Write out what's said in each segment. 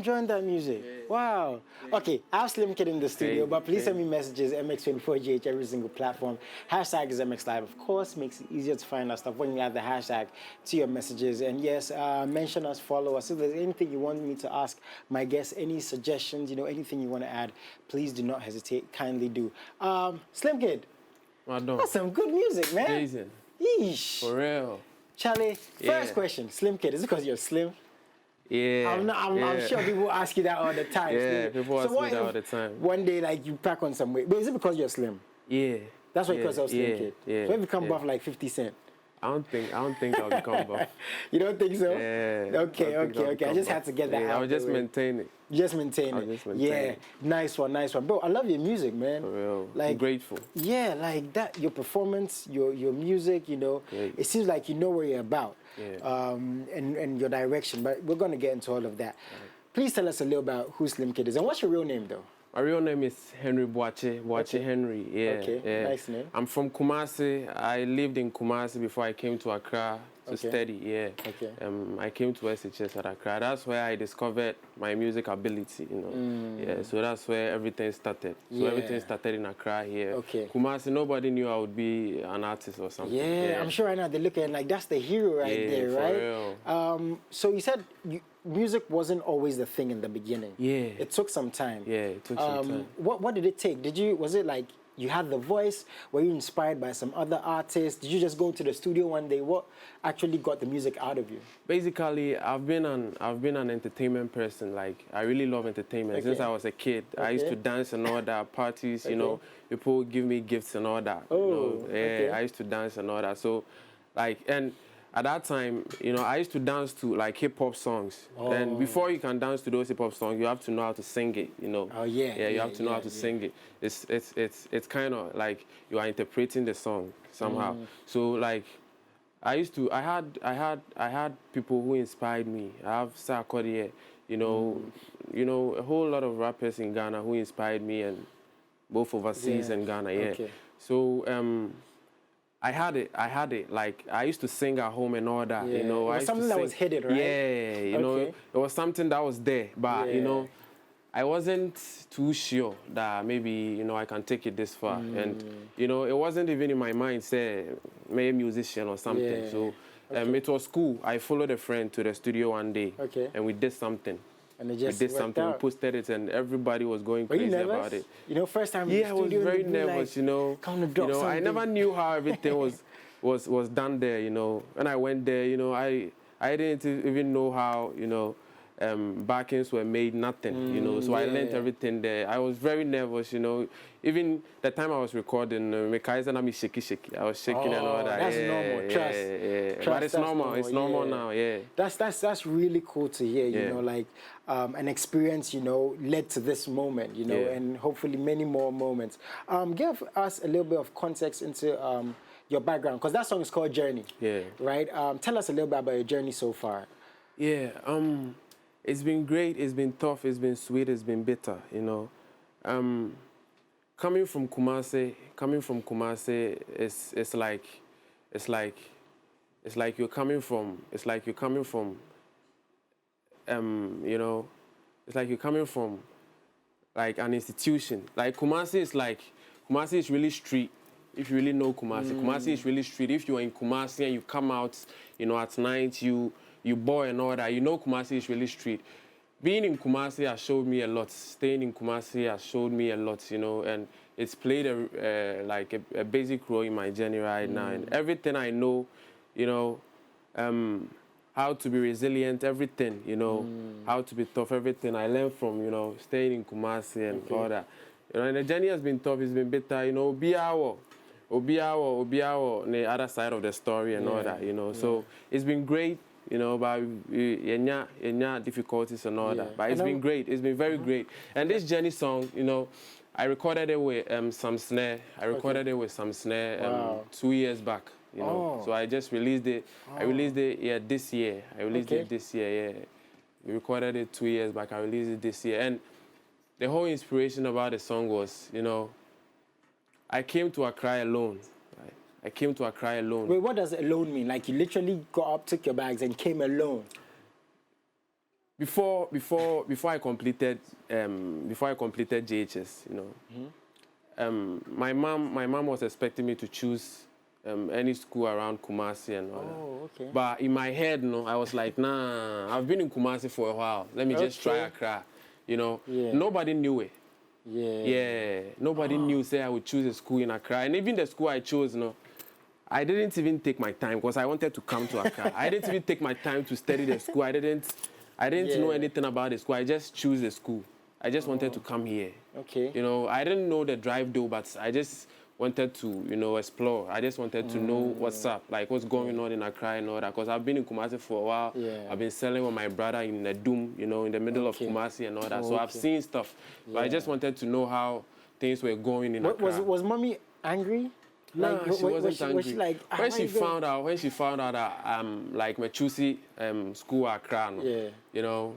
enjoying that music. Yeah. Wow. Yeah. Okay, I have Xlimkid in the studio, Hey, but please hey. send me messages, MX24GH, every single platform. Hashtag is Mxlive. Of course, makes it easier to find our stuff when you add the hashtag to your messages. And yes, mention us, follow us. If there's anything you want me to ask my guests, any suggestions, anything you want to add, please do not hesitate. Kindly do. Xlimkid, that's some good music, man. Jason. Yeesh. For real. Charlie, first question, Xlimkid, is it because you're slim? Yeah. I'm sure people ask you that all the time. Yeah, people ask me that all the time. One day, like, you pack on some weight, but is it because you're slim? Yeah. That's why you call yourself Xlimkid. Yeah. So if you come buff like 50 Cent. I don't think I'll become buff. You don't think so? Yeah. Okay. I just had to get that out. I'll just maintain it. Just maintain it. Just maintain it. Nice one. Bro, I love your music, man. For real. Like, I'm grateful. Yeah, like that, your performance, your music, Great. it seems like you know where you're about. Yeah. And your direction, but we're going to get into all of that. Right. Please tell us a little about who Xlimkid is, and what's your real name, though? My real name is Henry Boache Henry. Yeah. Okay, yeah. Nice name. I'm from Kumasi. I lived in Kumasi before I came to Accra to study. Yeah. Okay. I came to SHS at Accra. That's where I discovered my music ability. Yeah. So that's where everything started. So everything started in Accra here. Okay. Kumasi, nobody knew I would be an artist or something. Yeah. I'm sure right now they're looking like that's the hero right there, right? For real. So you said music wasn't always the thing in the beginning. Yeah. It took some time. Yeah, it took some time. What did it take? Was it like you had the voice? Were you inspired by some other artists? Did you just go to the studio one day? What actually got the music out of you? Basically, I've been an entertainment person. Like, I really love entertainment. Since I was a kid, I used to dance and all that, parties, people would give me gifts and all that. I used to dance and all that. So, and at that time, I used to dance to like hip-hop songs. And before you can dance to those hip-hop songs, you have to know how to sing it, Oh, yeah. Yeah, you have to know how to sing it. It's kind of like you are interpreting the song somehow. So like, I had people who inspired me. I have Sarkodie, a whole lot of rappers in Ghana who inspired me, and both overseas and Ghana. Yeah. Okay. So I had it. Like, I used to sing at home and all that. It was something that was hidden, right? Yeah, it was something that was there, but I wasn't too sure that maybe I can take it this far, and it wasn't even in my mind say maybe a musician or something. So it was cool. I followed a friend to the studio one day, and we did something. And it just we did something. out. We posted it, and everybody was going crazy about it. First time. Yeah, I was very nervous. Like, I never knew how everything was done there. When I went there, I didn't even know how backings were made, nothing. So I learned everything there. I was very nervous. Even the time I was recording, shaky. I was shaking and all that. That's normal. Trust. But it's normal. It's normal now. Yeah. That's really cool to hear. Like an experience, led to this moment. And hopefully many more moments. Give us a little bit of context into your background, because that song is called Journey. Yeah. Right. Tell us a little bit about your journey so far. Yeah. It's been great. It's been tough. It's been sweet. It's been bitter. Coming from Kumasi, it's like you're coming from like an institution. Like Kumasi is really street. If you really know Kumasi, Kumasi is really street. If you're in Kumasi and you come out, at night, you boy and all that, Kumasi is really street. Being in Kumasi has showed me a lot. Staying in Kumasi has showed me a lot, and it's played a basic role in my journey right now. And everything I know, how to be resilient, everything, how to be tough, everything I learned from, staying in Kumasi and all that. And the journey has been tough, it's been bitter, Obiawo, on the other side of the story and all that, So it's been great. But difficulties and all that. But it's been great. It's been very great. And this Journey song, I recorded it with some snare. I recorded it with some snare 2 years back. So I just released it. I released it this year. I released it this year. Yeah, we recorded it 2 years back. I released it this year. And the whole inspiration about the song was, I came to Accra alone. I came to Accra alone. Wait, what does alone mean? Like you literally got up, took your bags, and came alone? before I completed JHS, you know, my mom was expecting me to choose any school around Kumasi and all that. Okay. But in my head, no, I was like, nah, I've been in Kumasi for a while. Let me just try Accra. You know, nobody knew it. Nobody knew, say I would choose a school in Accra. And even the school I chose, no, I didn't even take my time because I wanted to come to Accra. I didn't even take my time to study the school. I didn't know anything about the school. I just chose the school. I just wanted to come here. Okay. You know, I didn't know the drive though, but I just wanted to, you know, explore. I just wanted to know what's up, like what's going on in Accra and all that. Because I've been in Kumasi for a while. I've been selling with my brother in the Doom, you know, in the middle of Kumasi and all that. So I've seen stuff. But I just wanted to know how things were going in Accra. Was mommy angry? No, like, she wasn't angry. Was she like, when she found out that like Mechusi school Accra, you know,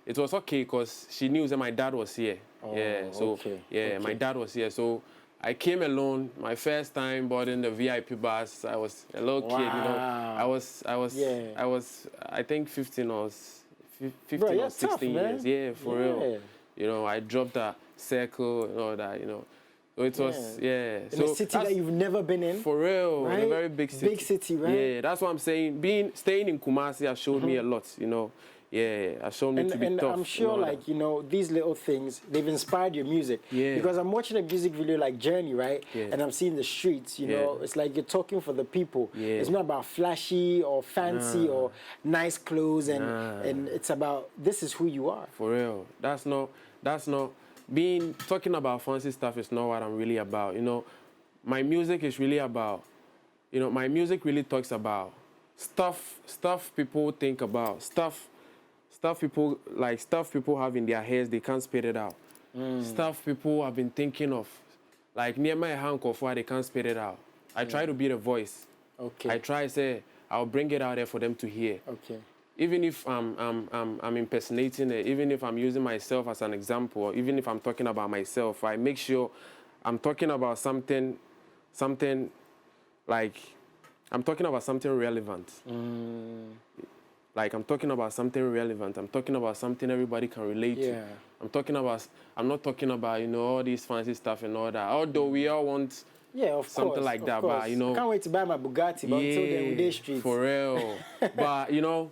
it was okay because she knew that my dad was here. My dad was here. So I came alone, my first time boarding the VIP bus. I was a little kid, you know. I was I think 15 or 16 tough, years. Yeah, for real. You know, I dropped that circle and all that, you know. So it was, in a city that you've never been in. For real, right? in a very big city. Big city, right? Yeah, that's what I'm saying. Staying in Kumasi has showed me a lot, you know. Yeah, has shown me to be tough. And I'm sure, like, you know, these little things, they've inspired your music. Yeah. Because I'm watching a music video like Journey, right? Yeah. And I'm seeing the streets, you know. It's like you're talking for the people. Yeah. It's not about flashy or fancy or nice clothes. And it's about, this is who you are. For real. That's not, talking about fancy stuff is not what I'm really about. You know, my music is really about, you know, my music really talks about stuff people think about, stuff people have in their heads, they can't spit it out. Stuff people have been thinking of, like near my hand of why they can't spit it out. I try to be the voice. Okay. I try say I'll bring it out there for them to hear. Okay. Even if I'm impersonating it, even if I'm using myself as an example, or even if I'm talking about myself, I make sure I'm talking about something like I'm talking about something relevant. Like I'm talking about something relevant. I'm talking about something everybody can relate to. I'm not talking about, you know, all these fancy stuff and all that. Although we all want something like that, but you know, I can't wait to buy my Bugatti, but until then we day streets. For real. But you know,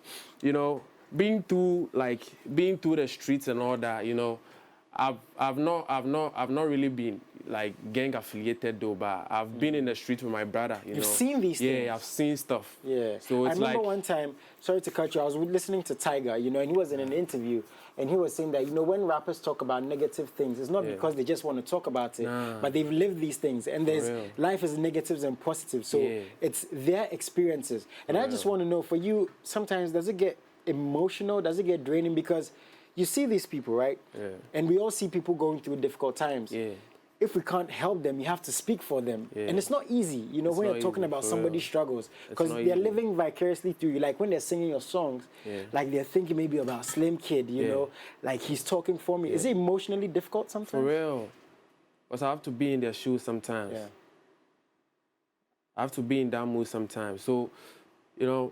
being through the streets and all that, you know, I've not really been like gang affiliated though, but I've been in the street with my brother. You've seen these things. Yeah, I've seen stuff. Yeah. So it's I remember one time, sorry to cut you, I was listening to Tiger, you know, and he was in an interview, and he was saying that, you know, when rappers talk about negative things, it's not because they just want to talk about it, but they've lived these things, and life is negatives and positives, so it's their experiences. And I just want to know, for you, sometimes does it get emotional? Does it get draining? Because you see these people, right? Yeah. And we all see people going through difficult times. Yeah. If we can't help them, you have to speak for them. Yeah. And it's not easy, you know, when you're talking about somebody's struggles. Because they're living vicariously through you. Like when they're singing your songs, like they're thinking maybe about Xlimkid, you know, like he's talking for me. Is it emotionally difficult sometimes? For real. Because I have to be in their shoes sometimes. Yeah. I have to be in that mood sometimes. So, you know,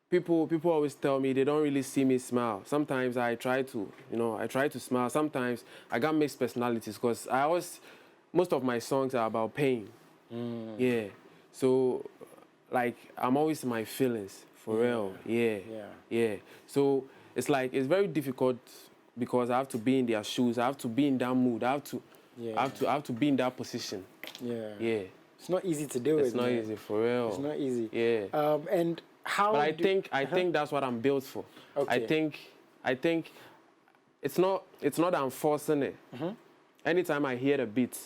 people always tell me they don't really see me smile. Sometimes I try to smile. Sometimes I got mixed personalities because most of my songs are about pain. Yeah. So, like, I'm always in my feelings, for real. Yeah. So, it's like, it's very difficult because I have to be in their shoes. I have to be in that mood. I have to be in that position. Yeah. It's not easy to do it. It's not easy, for real. It's not easy. Yeah. And how? But I think that's what I'm built for. Okay. I think it's not that I'm forcing it. Anytime I hear the beat,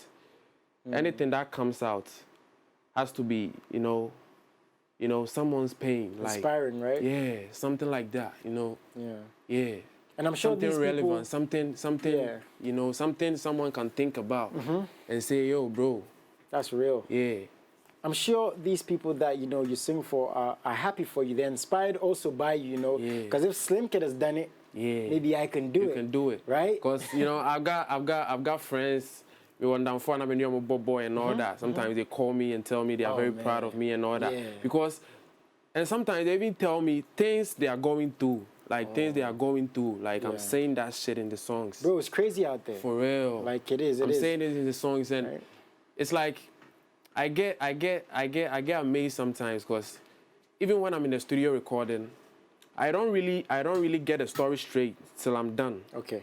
anything that comes out has to be, you know, someone's pain, inspiring, like, right? Yeah, something like that, you know. Yeah. And I'm sure something these relevant, something, you know, something someone can think about and say, yo, bro. That's real. Yeah. I'm sure these people that, you know, you sing for are happy for you. They're inspired also by you, you know. Because if Xlimkid has done it, maybe I can do it. You can do it. Right? Because, you know, I've got friends, we went down for a boy and all that. Sometimes they call me and tell me they are very proud of me and all that. And sometimes they even tell me things they are going through. like things they are going through. Like I'm saying that shit in the songs. Bro, it's crazy out there. For real. Like it is. I'm saying it in the songs, and it's like I get amazed sometimes because even when I'm in the studio recording, I don't really get a story straight till I'm done. Okay.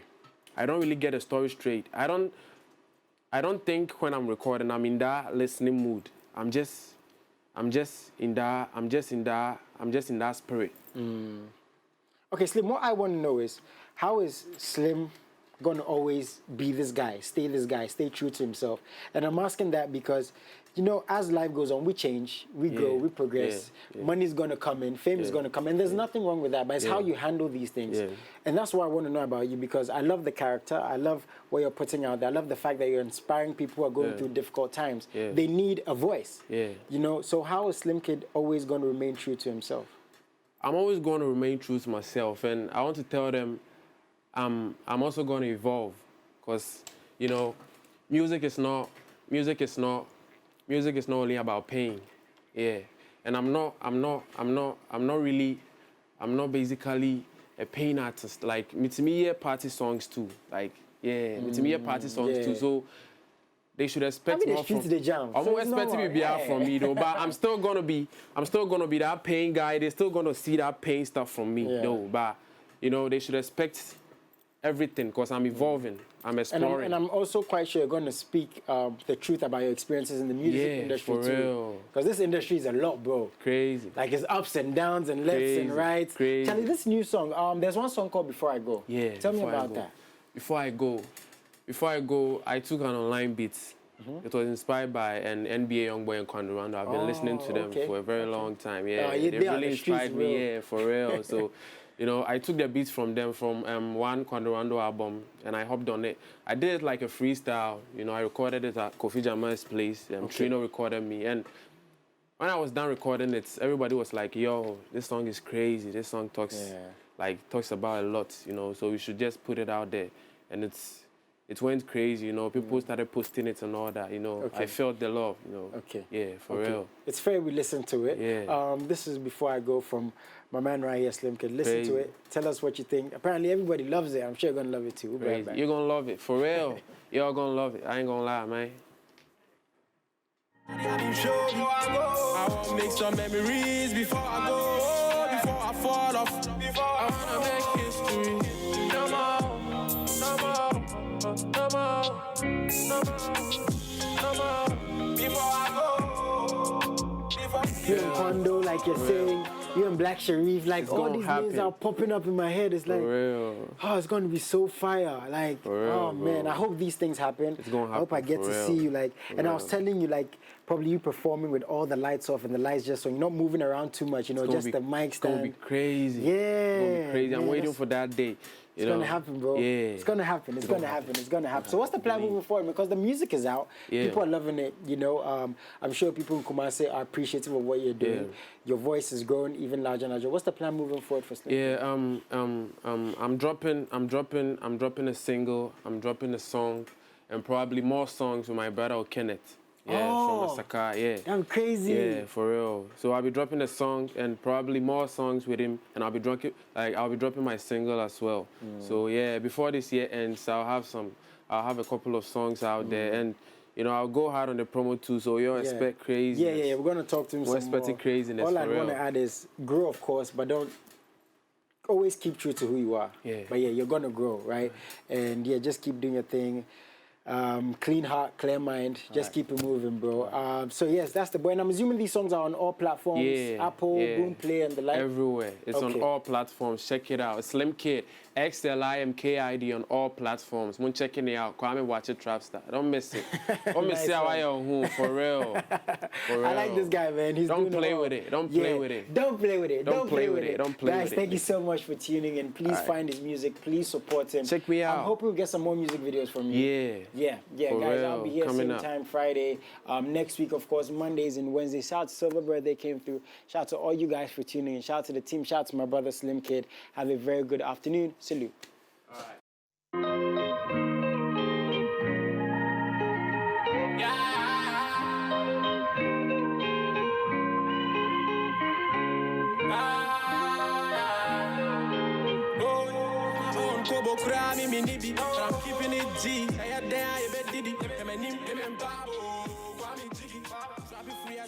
I don't really get a story straight. I don't think when I'm recording I'm in that listening mood. I'm just in that spirit. Okay, Slim, what I want to know is, how is Slim going to always be this guy, stay true to himself? And I'm asking that because, you know, as life goes on, we change, we grow, we progress. Money's going to come in, fame is going to come in. There's nothing wrong with that, but it's how you handle these things. And that's what I want to know about you, because I love the character. I love what you're putting out there. I love the fact that you're inspiring people who are going through difficult times. They need a voice. You know, so how is Xlimkid always going to remain true to himself? I'm always going to remain true to myself, and I want to tell them I'm also going to evolve, because, you know, music is not only about pain. And I'm not basically a pain artist. Like, me hear party songs too. Like, me hear party songs too. So they should expect more from me. I'm not expecting to be out from me though, but I'm still gonna be that pain guy. They're still gonna see that pain stuff from me though. But you know, they should expect everything, because I'm evolving, I'm exploring. And I'm also quite sure you're going to speak the truth about your experiences in the music industry for too. Real. Because this industry is a lot, bro. Crazy. Like, it's ups and downs and lefts and rights. Crazy. Charlie, this new song, there's one song called Before I Go. Tell me about that. Before I go, I took an online beat. It was inspired by an NBA young boy in Kwandorando. I've been listening to them for a very long time. They really inspired me, for real. So, you know, I took the beats from them from one Kwandorando album, and I hopped on it. I did it like a freestyle. You know, I recorded it at Kofi Jaman's place. Trino recorded me, and when I was done recording it, everybody was like, "Yo, this song is crazy. This song talks about a lot. You know, so we should just put it out there." And it went crazy, you know. People started posting it and all that, you know. I felt the love, you know. Yeah, for real. It's fair we listen to it. This is Before I Go from my man right here, Xlimkid. Listen to it. Tell us what you think. Apparently, everybody loves it. I'm sure you're going to love it too. You're going to love it, for real. You're going to love it. I ain't going to lie, man. I want to make some memories before I go, before I fall off. I want to make history. No more. Before I go. You and Kondo, like you're saying, you and Black Sharif, like all these names are popping up in my head. It's like, oh, it's going to be so fire. Like, oh man, I hope these things happen. It's going to happen. I hope I get to see you. Like, and I was telling you, like, probably you performing with all the lights off and the lights just so you're not moving around too much, you know, just the mic stand. It's going to be crazy. Yeah. It's going to be crazy. I'm waiting for that day. It's going to happen, bro. It's going to happen. It's going to happen. It's going to happen. So what's the plan moving forward? Because the music is out. People are loving it, you know. I'm sure people in Kumasi are appreciative of what you're doing. Your voice is growing even larger and larger. What's the plan moving forward for Xlimkid? I'm dropping a single. I'm dropping a song, and probably more songs with my brother Kenneth. From Accra, I'm crazy. Yeah, for real. So I'll be dropping a song and probably more songs with him, and I'll be dropping my single as well. So yeah, before this year ends, I'll have a couple of songs out there, and you know, I'll go hard on the promo too. So you'll expect craziness. Yeah. We're gonna talk to him. We're expecting craziness. All I want to add is grow, of course, but don't. Always keep true to who you are. But you're gonna grow, right? And just keep doing your thing. Clean heart, clear mind. Just keep it moving, bro. So yes, that's the boy. And I'm assuming these songs are on all platforms. Apple, Boomplay, and the like. Everywhere. It's on all platforms. Check it out. Xlimkid, Xlimkid on all platforms. When checking it out, Kwame watch it trap star. Don't miss it. Don't miss it. For real. I like this guy, man. He's Don't play with it. Don't play with it. Don't play with it. Don't play with it. Don't play with it. Guys, thank you so much for tuning in. Please find his music. Please support him. Check me out. I'm hoping we get some more music videos from you. Yeah, guys, I'll be here same time Friday. Next week, of course, Mondays and Wednesdays. Shout out to Silver Birthday came through. Shout out to all you guys for tuning in. Shout out to the team. Shout out to my brother Xlimkid. Have a very good afternoon. Salute. All right. kobo kura mi nibi. I'm keeping it G. I there I bet diddy. Emanim babo. Kwame jiggy. Trap it free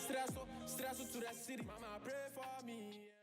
stress to the city. Mama pray for me.